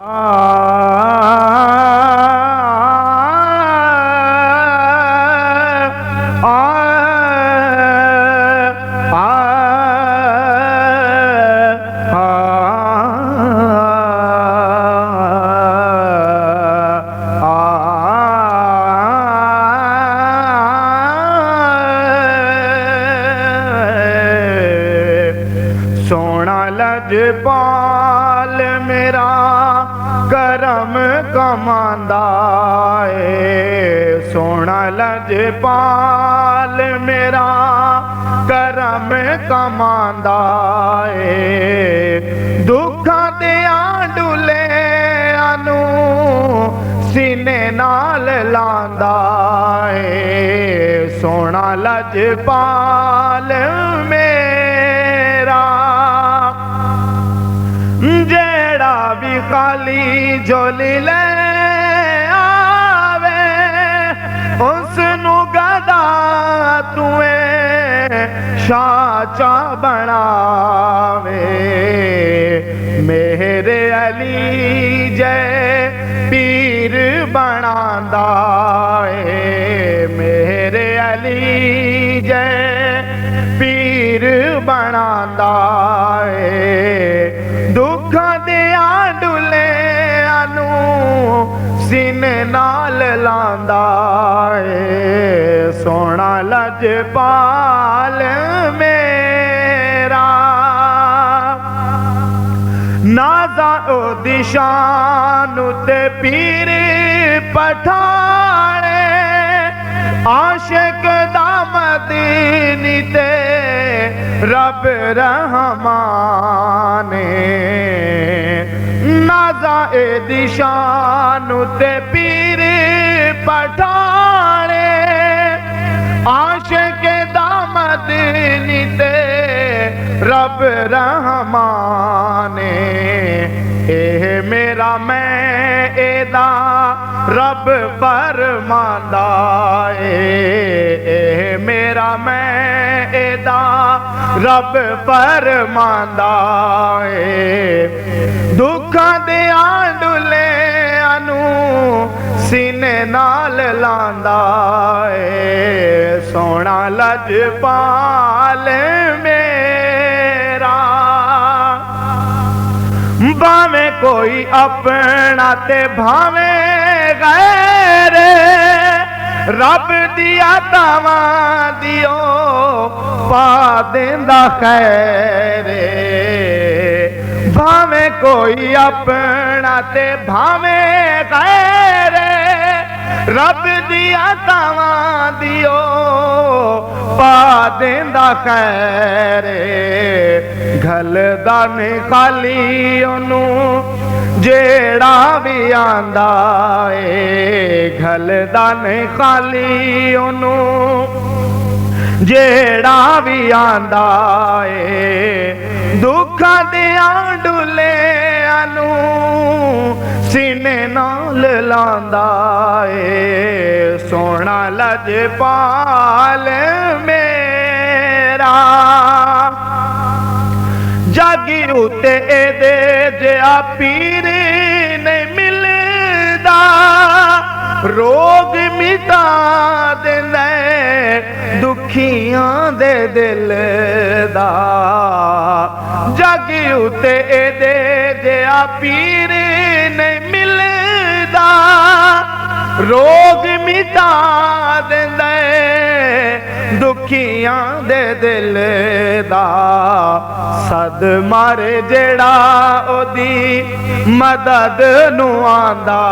सोना लजपाल मेरा करम कमांदा है। सोना लजपाल मेरा करम कमांदा है। दुखा दे डुले अनु सीने नाल लांदा है। सोना लजपाल मेरा जेड़ा भी खाली झोली ले आवे उसनू गदा तुए शाचा बनावे। मेरे अली जय पीर बनांदा है। मेरे अली जय पीर बनांदा है। दुखा दे डुले अनु सीने नाल लांदा है। सोना लजपाल मेरा नाजा ओ दिशान ते पीर पठाणे। आशिक दा मदीनी ते रब रहमाने। नाजा ए दिशान ते पीर पठाणे। आशिक दा मदीनी ते रब रहमाने। एह मेरा मैं एदा रब फरमांदा है। मेरा मैं एदा रब फरमांदा है। दुखा दे डुले अनु सीने नाल लांदा है। सोना लजपाल मेरा भावे कोई अपना ते भावे गैर रब दिया तावा दियो पा देंदा खैर। भावे कोई अपना ते भावे गैर रब दिया तावा दियो पा देंदा खैर। घलदा ने खाली ओनू जेड़ा भी आंदा है। घलदा ने खाली ओनू जेड़ा भी आंदा है। दुखा दे डुले अनु सीने नाल लांदा है। सोना लजपाल मेरा जागी उते एदे जिहा पीर नहीं मिलदा। रोग मिटा देंदा दुखियां दे दिल दा। जागी उते एदे जिहा पीर नहीं मिलदा। रोग मिटा देंदा दुखियां दे दिल दा। सद मारे जेड़ा ओदी मदद नू आंदा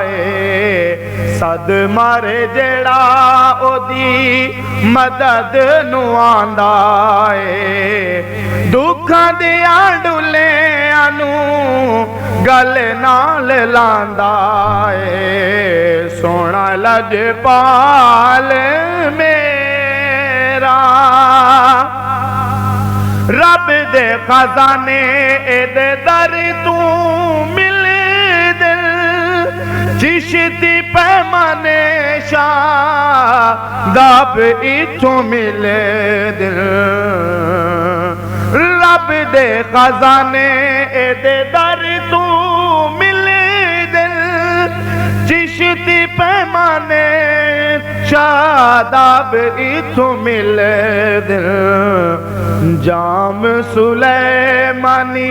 है। सद मारे जेड़ा ओदी मदद नू आंदा है। दुखा दे डुले अनु गल नाल लांदा है। सोना लजपाल मेरा रब दे खजाने एदे दर तू मिल दिल। चिश्ती पैमाने शाह दाब इथों मिल दिल। रब दे खजाने एदे दर तू मिल पैमाने शादाब इथों मिले दिल जाम सुलेमानी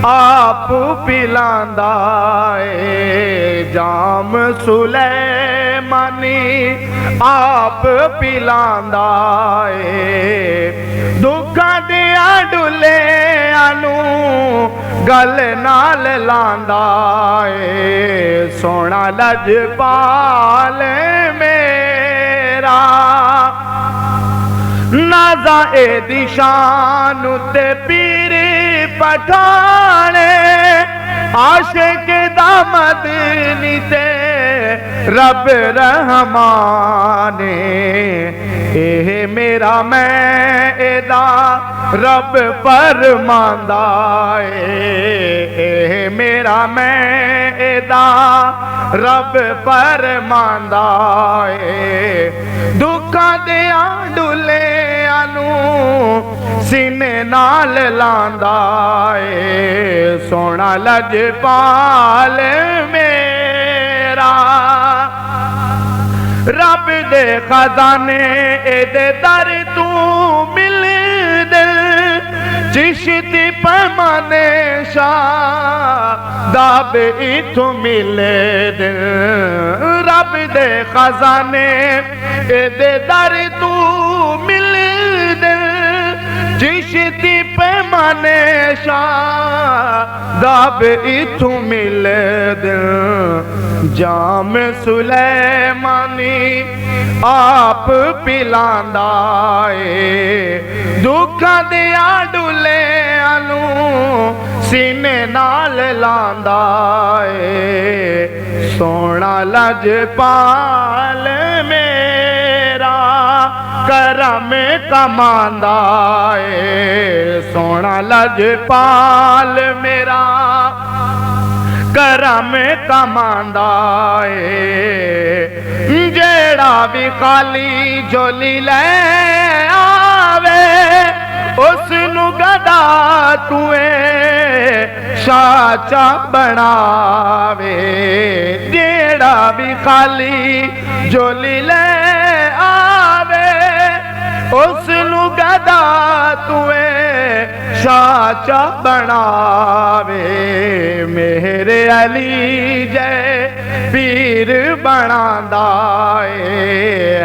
आप पिलांदा है जाम सुलेमानी आप पिलांदा है दुखा दिया डुले आनू गल नाल लांदा है सोना लजपाल मेरा नाजा ए दिशान ते पीर पठाने आशिक दामद नीते रब रहमाने एह मेरा मैं एदा रब फरमांदा एह मेरा मैं एदा रब फरमांदा दुखा दे डुले आनू सीने नाल लांदा सोना लजपाल मेरा रब दे खजाने एदे दर तू मिल दिल चिश्ती पैमाने शादाब इथों मिले दिल रब दे खजाने एदे दर तू मिल दिल चिश्ती पैमाने शादाब इथों मिले दिल जाम सुलेमानी आप पिलांदा है दुखा दिया डुले आनू सीने नाल लांदा है सोना लजपाल मेरा करम कमांदा है सोना लजपाल मेरा करम कमांदा है जेड़ा भी खाली झोली ले आवे उसनू गदा तुए साचा बनावे जेड़ा भी खाली झोली ले आवे उसनू गदा तुए साचा बनावे मेरे अली जय पीर बनांदा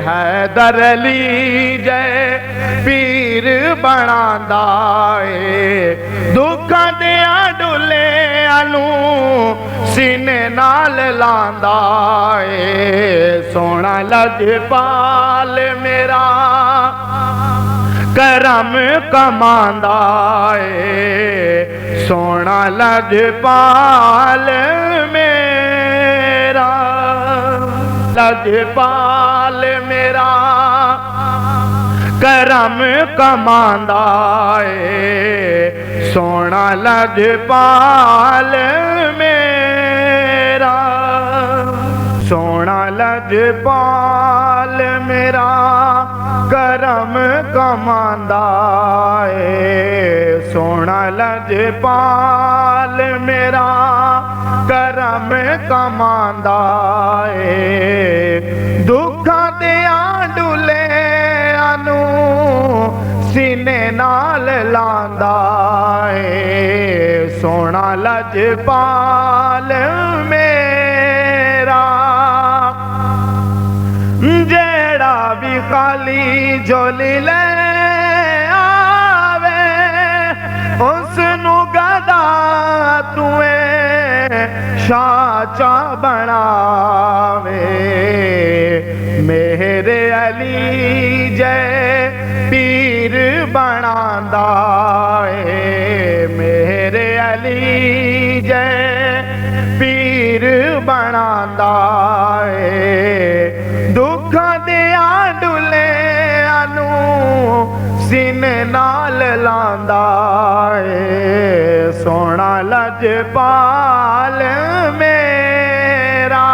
है दर अली जय पीर बनांदा दुखा दिया डुले आनू सीने नाल लांदा सोना लजपाल मेरा करम कमांदा सोना लजपाल मेरा लजपाल मेरा करम कमांदा सोना लजपाल मेरा सोना लजपाल मेरा करम कमांदा सोना लजपाल मेरा करम कमांदा दुखा दिया डुले आनू सीने नाल लांदा सोना लजपाल मेरा जेड़ा भी खाली झोली ले आवे उसनू गदा तुए साचा बनावे मेरे अली जय पीर बनांदा मेरे अली जय पीर बनांदा दुखा दिया डुले आनू सीने नाल लांदा सोना लजपाल मेरा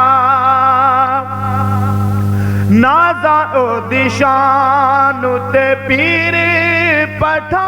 नाजा ओ दिशान ते पीर पठा